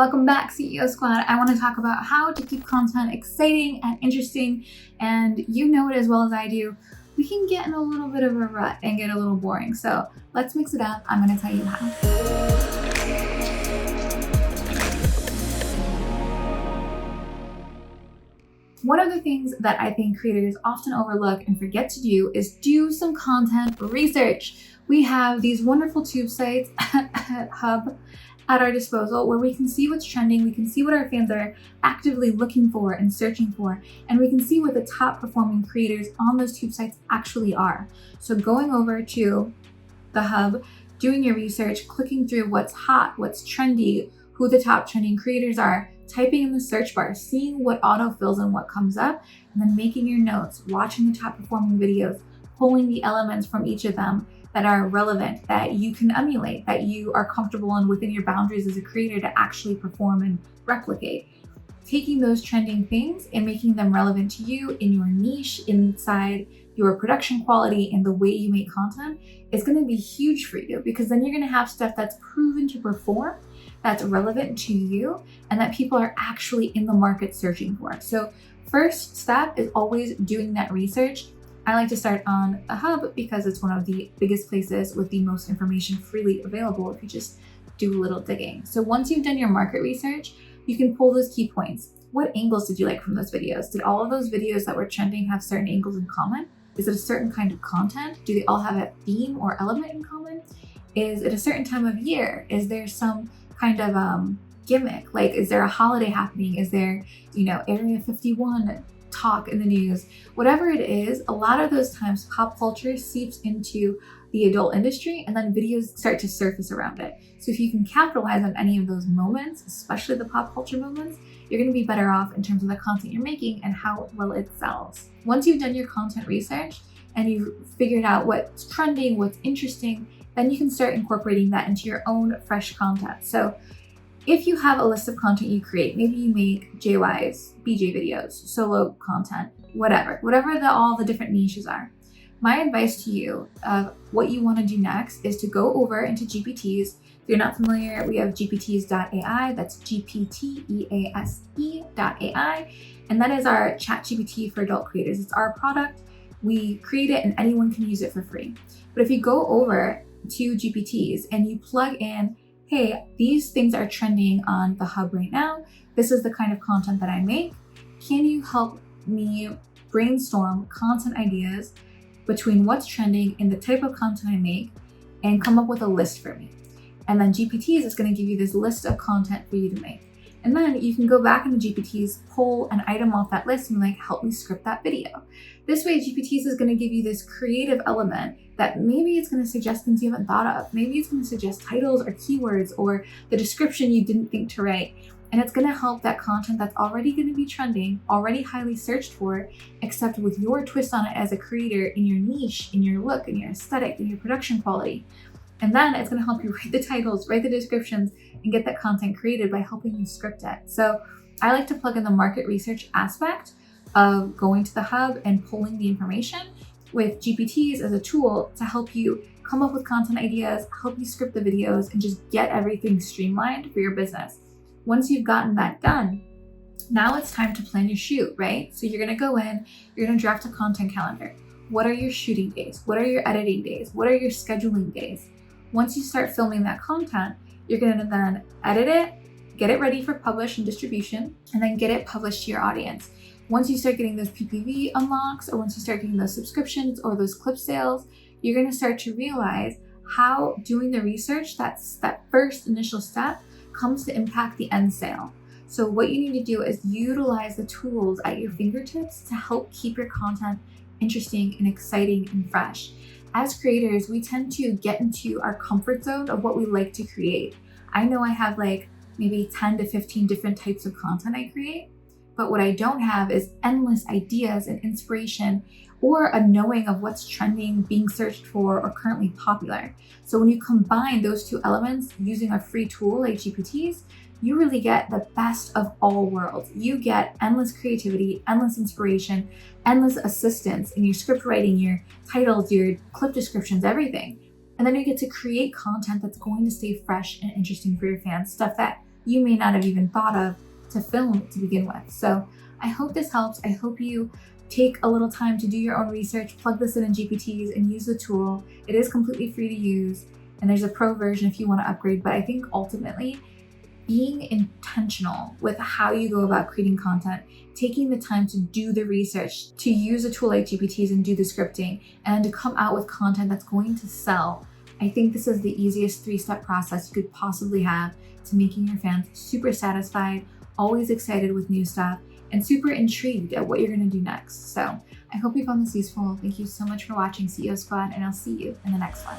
Welcome back, CEO Squad. I want to talk about how to keep content exciting and interesting, and you know it as well as I do. We can get in a little bit of a rut and get a little boring, so let's mix it up. I'm going to tell you how. One of the things that I think creators often overlook and forget to do is do some content research. We have these wonderful tube sites Hub at our disposal where we can see what's trending, we can see what our fans are actively looking for and searching for, and we can see what the top performing creators on those tube sites actually are. So going over to the Hub, doing your research, clicking through what's hot, what's trendy, who the top trending creators are, typing in the search bar, seeing what autofills and what comes up, and then making your notes, watching the top performing videos, pulling the elements from each of them that are relevant, that you can emulate, that you are comfortable in within your boundaries as a creator to actually perform and replicate. Taking those trending things and making them relevant to you in your niche, inside your production quality and the way you make content is going to be huge for you, because then you're going to have stuff that's proven to perform, that's relevant to you, and that people are actually in the market searching for. So first step is always doing that research. I like to start on a Hub because it's one of the biggest places with the most information freely available if you just do a little digging. So once you've done your market research, you can pull those key points. What angles did you like from those videos? Did all of those videos that were trending have certain angles in common? Is it a certain kind of content? Do they all have a theme or element in common? Is it a certain time of year? Is there some kind of gimmick? Like, is there a holiday happening? Is there, Area 51 talk in the news? Whatever it is, a lot of those times pop culture seeps into the adult industry and then videos start to surface around it. So if you can capitalize on any of those moments, especially the pop culture moments, you're going to be better off in terms of the content you're making and how well it sells. Once you've done your content research and you've figured out what's trending, what's interesting, then you can start incorporating that into your own fresh content. So if you have a list of content you create, maybe you make JYs, BJ videos, solo content, whatever all the different niches are. My advice to you of what you want to do next is to go over into GPTease. If you're not familiar, we have GPTease.ai, that's GPTease.ai, and that is our ChatGPT for adult creators. It's our product. We create it and anyone can use it for free. But if you go over to GPTease and you plug in, hey, these things are trending on the Hub right now, this is the kind of content that I make, can you help me brainstorm content ideas between what's trending and the type of content I make and come up with a list for me? And then GPTease is going to give you this list of content for you to make. And then you can go back into GPTease, pull an item off that list and help me script that video. This way, GPTease is going to give you this creative element that maybe it's going to suggest things you haven't thought of. Maybe it's going to suggest titles or keywords or the description you didn't think to write. And it's going to help that content that's already going to be trending, already highly searched for, except with your twist on it as a creator in your niche, in your look, in your aesthetic, in your production quality. And then it's going to help you write the titles, write the descriptions, and get that content created by helping you script it. So I like to plug in the market research aspect of going to the Hub and pulling the information with GPTease as a tool to help you come up with content ideas, help you script the videos, and just get everything streamlined for your business. Once you've gotten that done, now it's time to plan your shoot, right? So you're going to go in, you're going to draft a content calendar. What are your shooting days? What are your editing days? What are your scheduling days? Once you start filming that content, you're going to then edit it, get it ready for publish and distribution, and then get it published to your audience. Once you start getting those PPV unlocks, or once you start getting those subscriptions or those clip sales, you're going to start to realize how doing the research, that's that first initial step, comes to impact the end sale. So what you need to do is utilize the tools at your fingertips to help keep your content interesting and exciting and fresh. As creators, we tend to get into our comfort zone of what we like to create. I know I have maybe 10 to 15 different types of content I create, but what I don't have is endless ideas and inspiration or a knowing of what's trending, being searched for, or currently popular. So when you combine those two elements using a free tool like GPTease, you really get the best of all worlds. You get endless creativity, endless inspiration, endless assistance in your script writing, your titles, your clip descriptions, everything. And then you get to create content that's going to stay fresh and interesting for your fans, stuff that you may not have even thought of to film to begin with. So I hope this helps. I hope you take a little time to do your own research, plug this in GPTease and use the tool. It is completely free to use, and there's a pro version if you want to upgrade. But I think ultimately, being intentional with how you go about creating content, taking the time to do the research, to use a tool like GPTease and do the scripting, and to come out with content that's going to sell. I think this is the easiest 3-step process you could possibly have to making your fans super satisfied, always excited with new stuff, and super intrigued at what you're going to do next. So I hope you found this useful. Thank you so much for watching CEO Squad, and I'll see you in the next one.